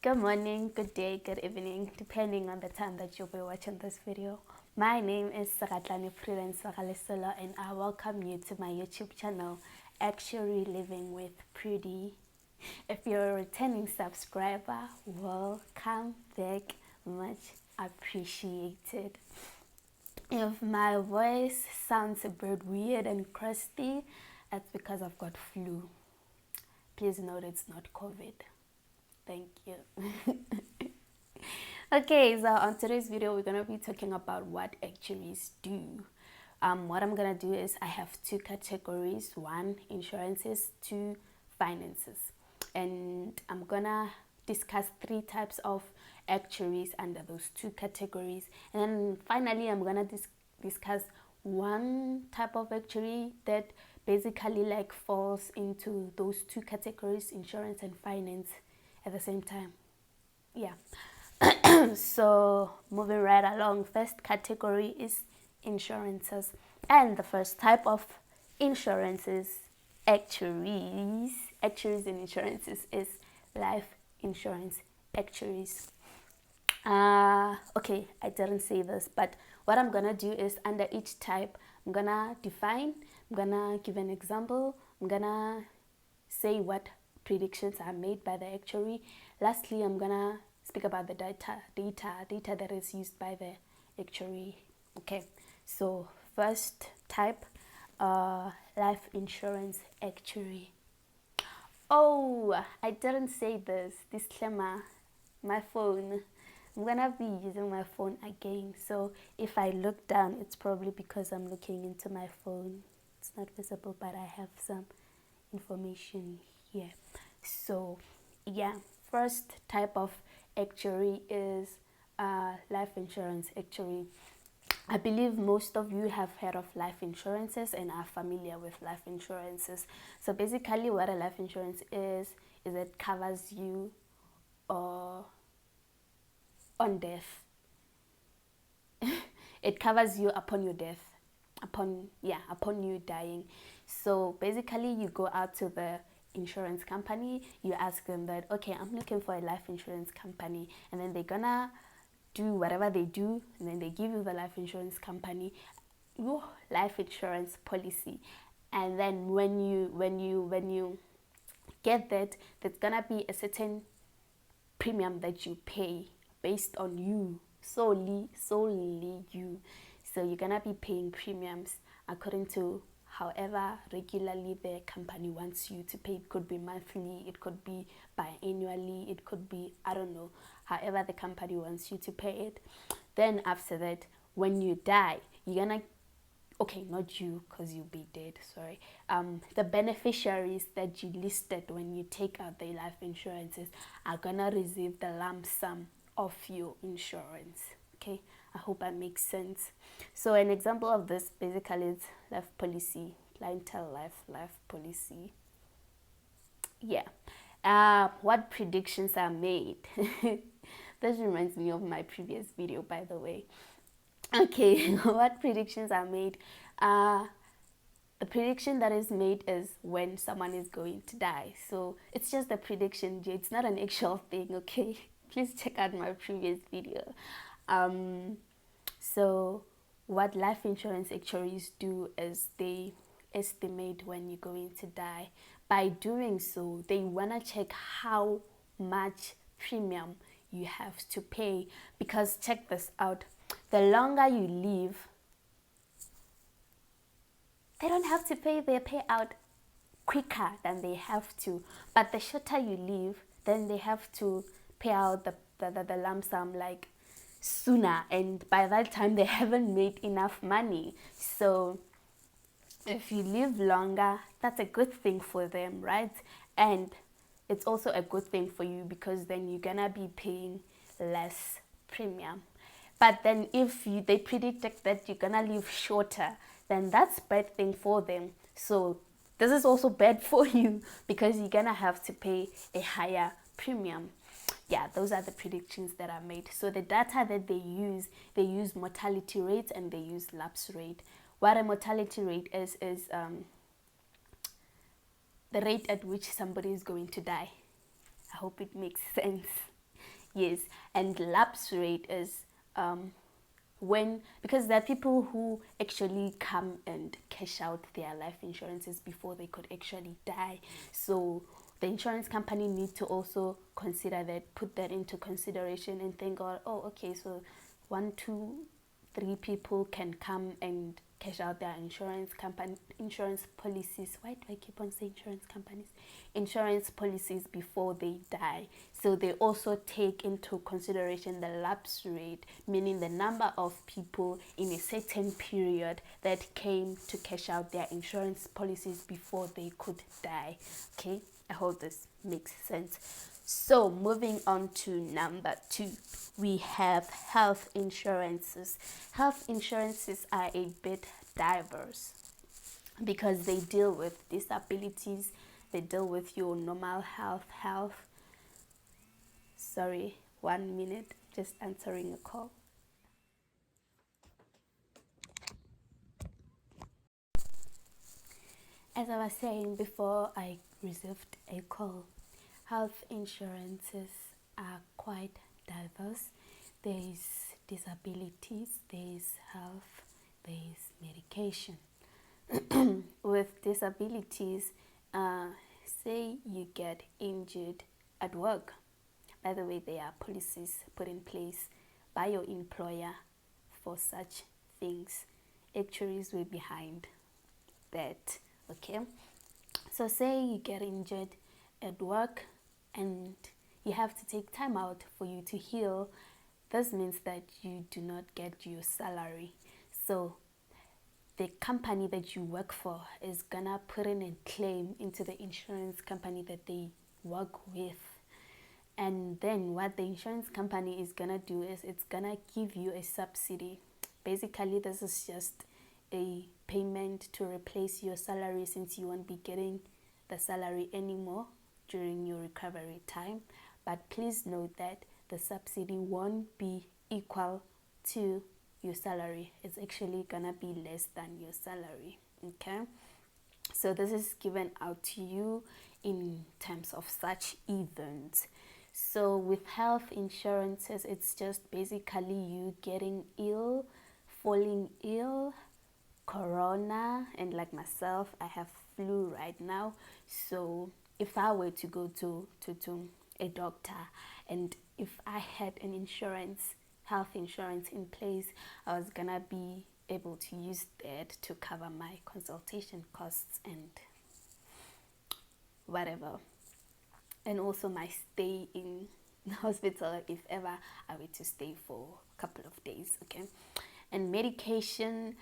Good morning, good day, good evening, depending on the time that you'll be watching this video. My name is Saratlani Prudence Vagalesolo, and I welcome you to my YouTube channel, Actuary Living with Prudy. If you're a returning subscriber, welcome back, much appreciated. If my voice sounds a bit weird and crusty, that's because I've got flu. Please note it's not COVID. Thank you. Okay, so on today's video, we're going to be talking about what actuaries do. What I'm going to do is I have two categories. One, insurances. Two, finances. And I'm going to discuss three types of actuaries under those two categories. And then finally, I'm going to discuss one type of actuary that basically like falls into those two categories, insurance and finance, at the same time. Yeah. So moving right along, first category is insurances, and the first type of insurances, actuaries in insurances, is life insurance actuaries. Okay, I didn't say this, but what I'm gonna do is under each type, I'm gonna define, I'm gonna give an example, I'm gonna say what predictions are made by the actuary. Lastly, I'm gonna speak about the data that is used by the actuary. Okay, so first type, life insurance actuary. Oh, I didn't say this. Disclaimer, my phone. I'm gonna be using my phone again. So if I look down, it's probably because I'm looking into my phone. It's not visible, but I have some information here. So yeah, first type of actuary is life insurance actuary. I believe most of you have heard of life insurances and are familiar with life insurances. So basically what a life insurance is it covers you on death. It covers you upon your death, upon you dying. So basically you go out to the insurance company, you ask them that, okay, I'm looking for a life insurance company, and then they're gonna do whatever they do, and then they give you the life insurance company your life insurance policy. And then when you get that, there's gonna be a certain premium that you pay based on you, solely you. So you're gonna be paying premiums according to however regularly the company wants you to pay. It could be monthly, it could be biannually, it could be, I don't know, however the company wants you to pay it. Then after that, when you die, you're gonna, okay, not you, because you'll be dead, sorry, the beneficiaries that you listed when you take out the life insurances are gonna receive the lump sum of your insurance. Okay, I hope that makes sense. So an example of this basically is life policy, clientele life policy. Yeah. What predictions are made? This reminds me of my previous video, by the way. Okay, what predictions are made? The prediction that is made is when someone is going to die. So it's just a prediction, it's not an actual thing, okay? Please check out my previous video. So what life insurance actuaries do is they estimate when you're going to die. By doing so, they want to check how much premium you have to pay, because check this out, the longer you live, they don't have to pay their payout quicker than they have to, but the shorter you live, then they have to pay out the lump sum like sooner, and by that time they haven't made enough money. So if you live longer, that's a good thing for them, right? And it's also a good thing for you, because then you're gonna be paying less premium. But then if they predict that you're gonna live shorter, then that's a bad thing for them. So this is also bad for you, because you're gonna have to pay a higher premium. Yeah, those are the predictions that are made. So the data that they use mortality rate and they use lapse rate. What a mortality rate is the rate at which somebody is going to die. I hope it makes sense. Yes, and lapse rate is because there are people who actually come and cash out their life insurances before they could actually die. So the insurance company need to also consider that, put that into consideration, and think, oh, okay, so 1, 2, 3 people can come and cash out their insurance policies. Why do I keep on saying insurance companies? Insurance policies before they die. So they also take into consideration the lapse rate, meaning the number of people in a certain period that came to cash out their insurance policies before they could die. Okay, I hope this makes sense. So moving on to number 2, we have health insurances. Health insurances are a bit diverse because they deal with disabilities, they deal with your normal health. Sorry, 1 minute, just answering a call. As I was saying before I received a call, health insurances are quite diverse. There is disabilities, there is health, there is medication. With disabilities, say you get injured at work. By the way, there are policies put in place by your employer for such things. Actuaries were behind that. Okay, so say you get injured at work and you have to take time out for you to heal. This means that you do not get your salary. So the company that you work for is gonna put in a claim into the insurance company that they work with. And then what the insurance company is gonna do is it's gonna give you a subsidy. Basically, this is just a payment to replace your salary, since you won't be getting the salary anymore during your recovery time. But please note that the subsidy won't be equal to your salary. It's actually gonna be less than your salary. Okay, so this is given out to you in terms of such events. So with health insurances, it's just basically you getting ill, falling ill, corona, and like myself, I have flu right now. So if I were to go to a doctor, and if I had an health insurance in place, I was gonna be able to use that to cover my consultation costs and whatever, and also my stay in the hospital if ever I were to stay for a couple of days. Okay, and medication,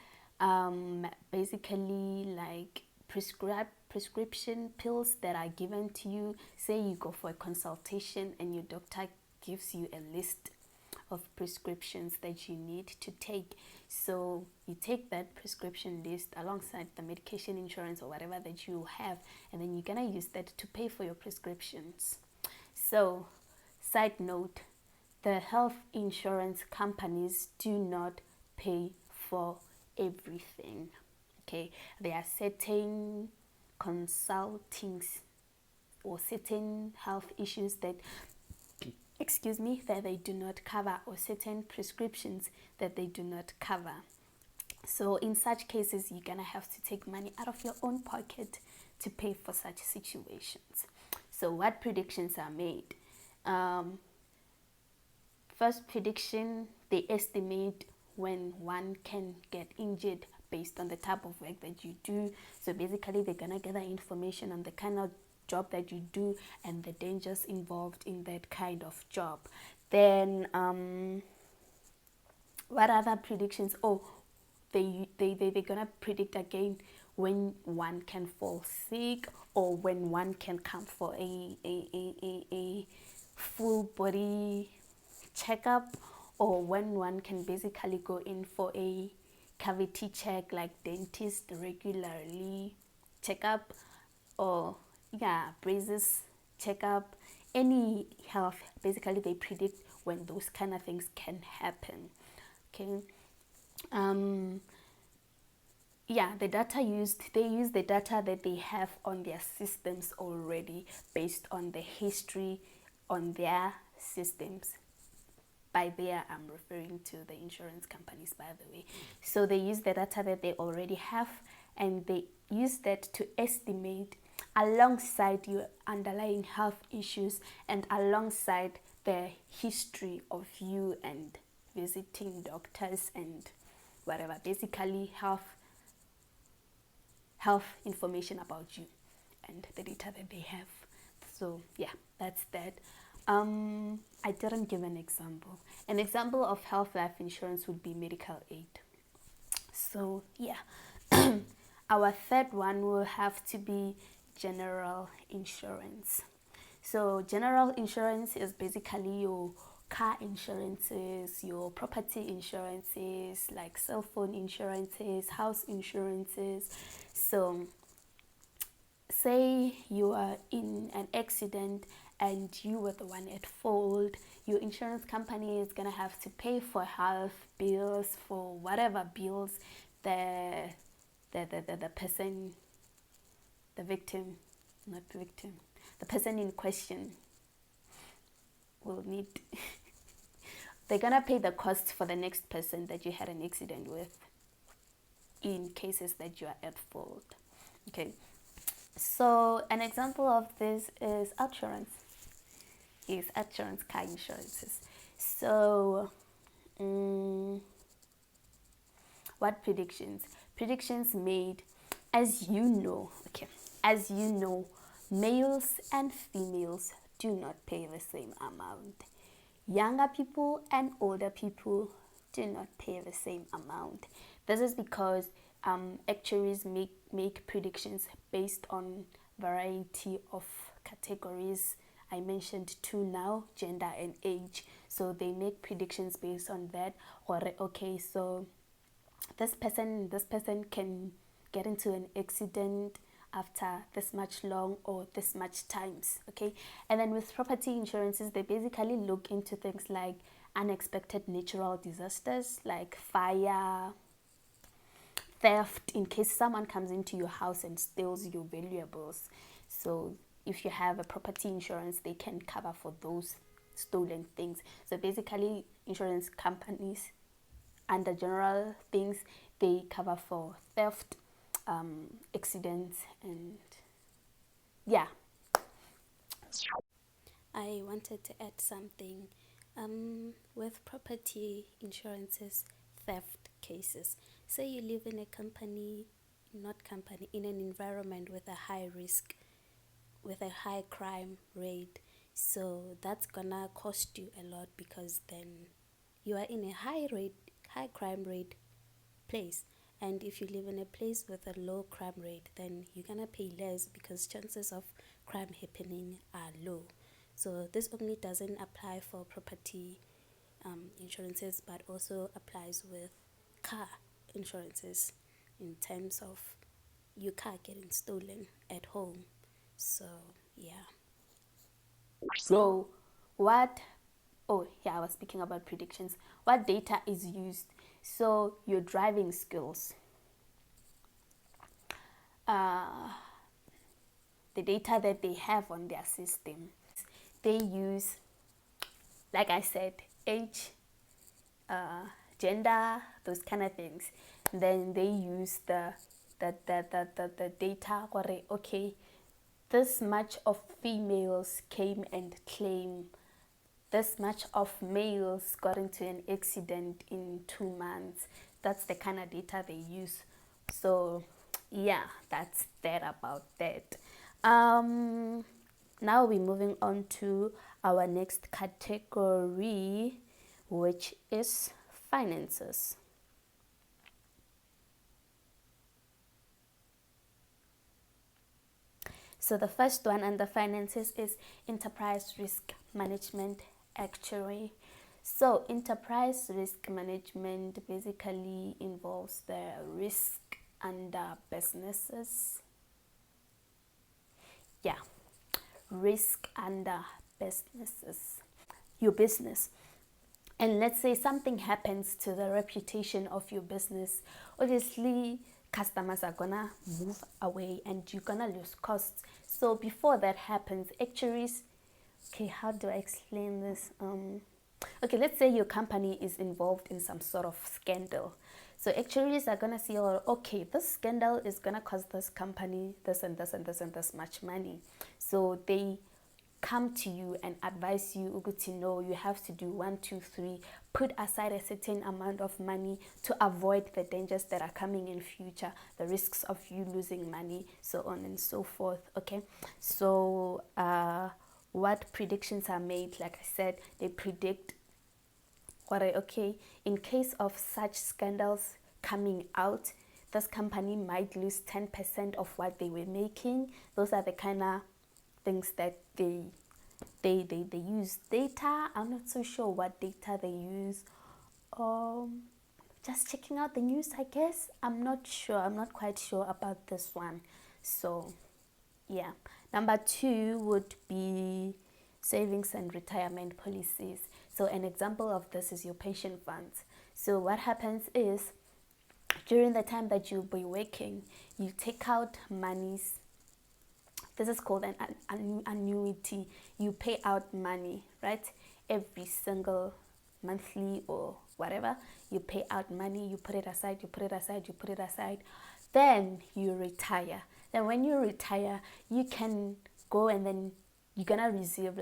basically like prescription pills that are given to you. Say you go for a consultation and your doctor gives you a list of prescriptions that you need to take. So you take that prescription list alongside the medication insurance or whatever that you have, and then you're gonna use that to pay for your prescriptions. So, side note, the health insurance companies do not pay for everything. Okay, there are certain consultings or certain health issues that that they do not cover, or certain prescriptions that they do not cover. So in such cases, you're gonna have to take money out of your own pocket to pay for such situations. So what predictions are made? First prediction, they estimate when one can get injured based on the type of work that you do. So basically, they're gonna gather information on the kind of job that you do and the dangers involved in that kind of job. Then what other predictions? Oh, they're gonna predict again when one can fall sick, or when one can come for a full body checkup, or when one can basically go in for a cavity check like dentist regularly checkup, or braces checkup, any health. Basically, they predict when those kind of things can happen. Okay, the data they use the data that they have on their systems already, based on the history on their systems. By there, I'm referring to the insurance companies, by the way. So they use the data that they already have, and they use that to estimate alongside your underlying health issues and alongside the history of you and visiting doctors and whatever, basically health information about you and the data that they have. So yeah, that's that. I didn't give an example. An example of health life insurance would be medical aid. So yeah, our third one will have to be general insurance. So general insurance is basically your car insurances, your property insurances, like cell phone insurances, house insurances. So say you are in an accident and you were the one at fault, your insurance company is gonna have to pay for health bills, for whatever bills the person, the victim, not the victim, the person in question will need. They're gonna pay the costs for the next person that you had an accident with in cases that you are at fault. Okay, so an example of this is insurance. Is insurance, car insurances. So what predictions made, as you know, males and females do not pay the same amount. Younger people and older people do not pay the same amount. This is because actuaries make predictions based on variety of categories. I mentioned two now, gender and age. So they make predictions based on that. Or okay, so this person can get into an accident after this much long or this much times. Okay, and then with property insurances, they basically look into things like unexpected natural disasters like fire, theft, in case someone comes into your house and steals your valuables. So if you have a property insurance, they can cover for those stolen things. So basically, insurance companies, under general things, they cover for theft, accidents, and yeah. I wanted to add something with property insurances, theft cases. Say you live in a in an environment with a high risk, with a high crime rate. So that's gonna cost you a lot, because then you are in a high crime rate place, and if you live in a place with a low crime rate, then you're gonna pay less because chances of crime happening are low. So this only doesn't apply for property insurances, but also applies with car insurances in terms of your car getting stolen at home. So yeah. So what, oh yeah, I was speaking about predictions. What data is used? So your driving skills, the data that they have on their system, they use, like I said, age, gender, those kind of things. Then they use the data. Okay, this much of females came and claim, this much of males got into an accident in 2 months. That's the kind of data they use. So yeah, that's that about that. Now we're moving on to our next category, which is finances. So the first one under finances is enterprise risk management actuary. So enterprise risk management basically involves the risk under businesses. Yeah, risk under businesses. Your business. And let's say something happens to the reputation of your business. Obviously, customers are gonna move away and you're gonna lose costs. So before that happens, actuaries Okay, how do I explain this? Okay, let's say your company is involved in some sort of scandal. So actuaries are gonna see, oh, okay, this scandal is gonna cost this company this and this and this and this much money. So they come to you and advise you to know you have to do 1, 2, 3, put aside a certain amount of money to avoid the dangers that are coming in future, the risks of you losing money, so on and so forth. Okay, so what predictions are made? Like I said, they predict what okay, in case of such scandals coming out, this company might lose 10% of what they were making. Those are the kind of things that they use data. I'm not so sure what data they use. Just checking out the news, I guess. I'm not sure. I'm not quite sure about this one. So yeah. Number 2 would be savings and retirement policies. So an example of this is your pension funds. So what happens is during the time that you'll be working, you take out monies. This is called an annuity. You pay out money, right? Every single monthly or whatever, you pay out money, you put it aside, you put it aside, you put it aside. Then you retire. Then when you retire, you can go and then you're gonna receive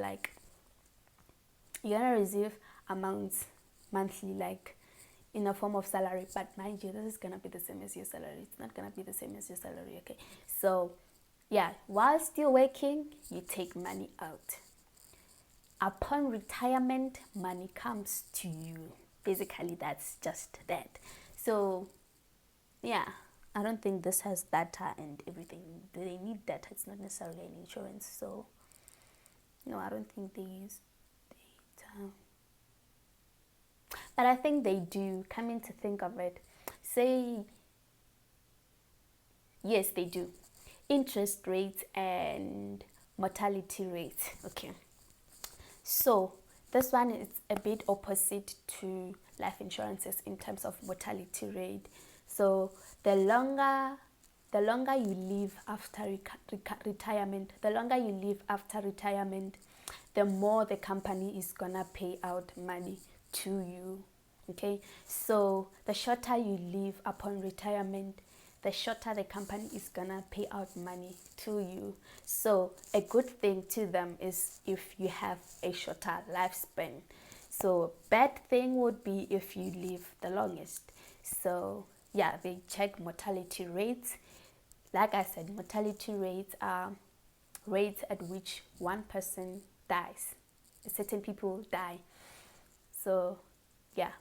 amounts monthly, like in a form of salary. But mind you, this is gonna be the same as your salary. It's not gonna be the same as your salary. Okay, so yeah, while still working, you take money out. Upon retirement, money comes to you. Basically, that's just that. So yeah, I don't think this has data and everything. They need data. It's not necessarily an insurance. So no, I don't think they use data. But I think they do. Coming to think of it, say yes, they do. Interest rates and mortality rates. Okay, so this one is a bit opposite to life insurances in terms of mortality rate. So the longer you live after retirement, the more the company is gonna pay out money to you. Okay, so the shorter you live upon retirement, the shorter the company is gonna pay out money to you. So a good thing to them is if you have a shorter lifespan. So bad thing would be if you live the longest. So yeah, they check mortality rates. Like I said, mortality rates are rates at which one person dies. Certain people die. So yeah,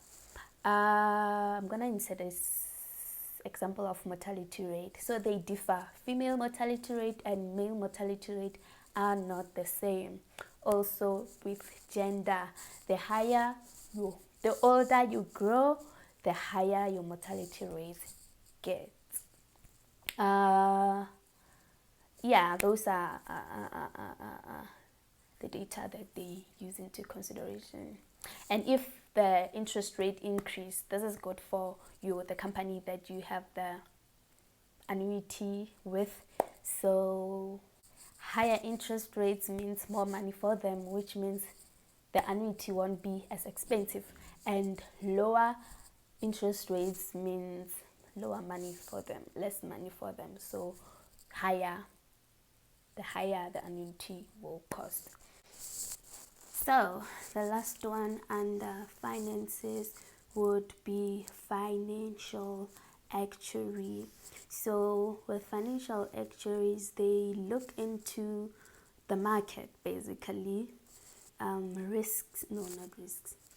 I'm gonna insert this example of mortality rate. So they differ. Female mortality rate and male mortality rate are not the same. Also with gender, the older you grow, the higher your mortality rate gets. Yeah, those are the data that they use into consideration. And if the interest rate increase, this is good for you, the company that you have the annuity with. So higher interest rates means more money for them, which means the annuity won't be as expensive, and lower interest rates means lower money for them, less money for them. So the higher the annuity will cost. So the last one under finances would be financial actuary. So with financial actuaries, they look into the market, basically.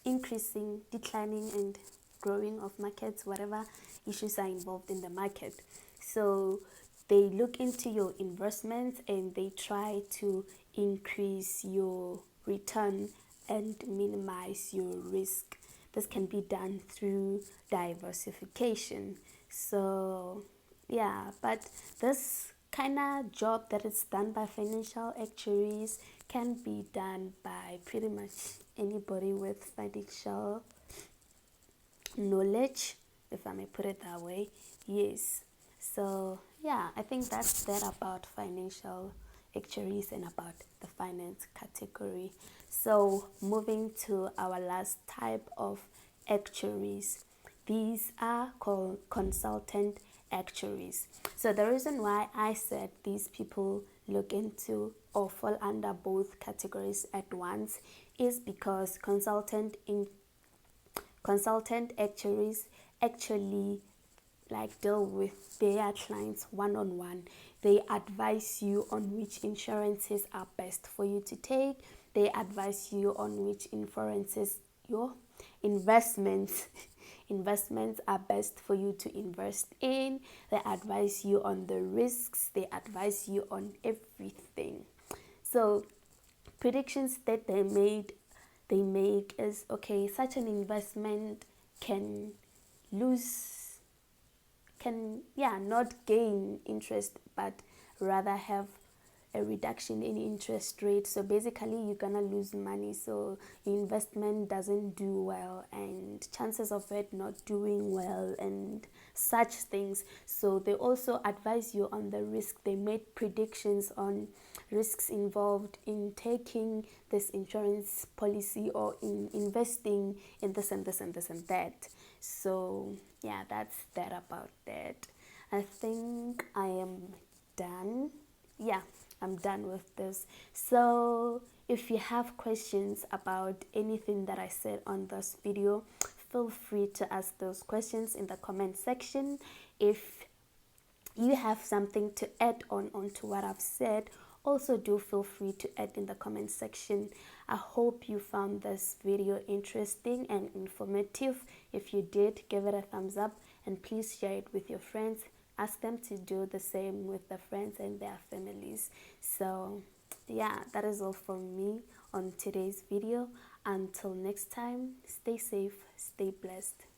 Increasing, declining, and growing of markets, whatever issues are involved in the market. So they look into your investments and they try to increase your return and minimize your risk. This can be done through diversification. So yeah, but this kind of job that is done by financial actuaries can be done by pretty much anybody with financial knowledge, if I may put it that way. Yes. So yeah, I think that's that about financial actuaries and about the finance category. So moving to our last type of actuaries, these are called consultant actuaries. So the reason why I said these people look into or fall under both categories at once is because consultant actuaries actually like deal with their clients one-on-one. They advise you on which insurances are best for you to take. They advise you on which insurances your investments investments are best for you to invest in. They advise you on the risks. They advise you on everything. So predictions that they make is, okay, such an investment can lose, can, yeah, not gain interest but rather have a reduction in interest rate. So basically you're gonna lose money, so investment doesn't do well and chances of it not doing well and such things. So they also advise you on the risk. They made predictions on risks involved in taking this insurance policy or in investing in this and this and this and that. So yeah, that's that about that. I think I am done. Yeah, I'm done with this. So if you have questions about anything that I said on this video, feel free to ask those questions in the comment section. If you have something to add on onto what I've said, also do feel free to add in the comment section. I hope you found this video interesting and informative. If you did, give it a thumbs up and please share it with your friends. Ask them to do the same with their friends and their families. So yeah, that is all from me on today's video. Until next time, stay safe, stay blessed.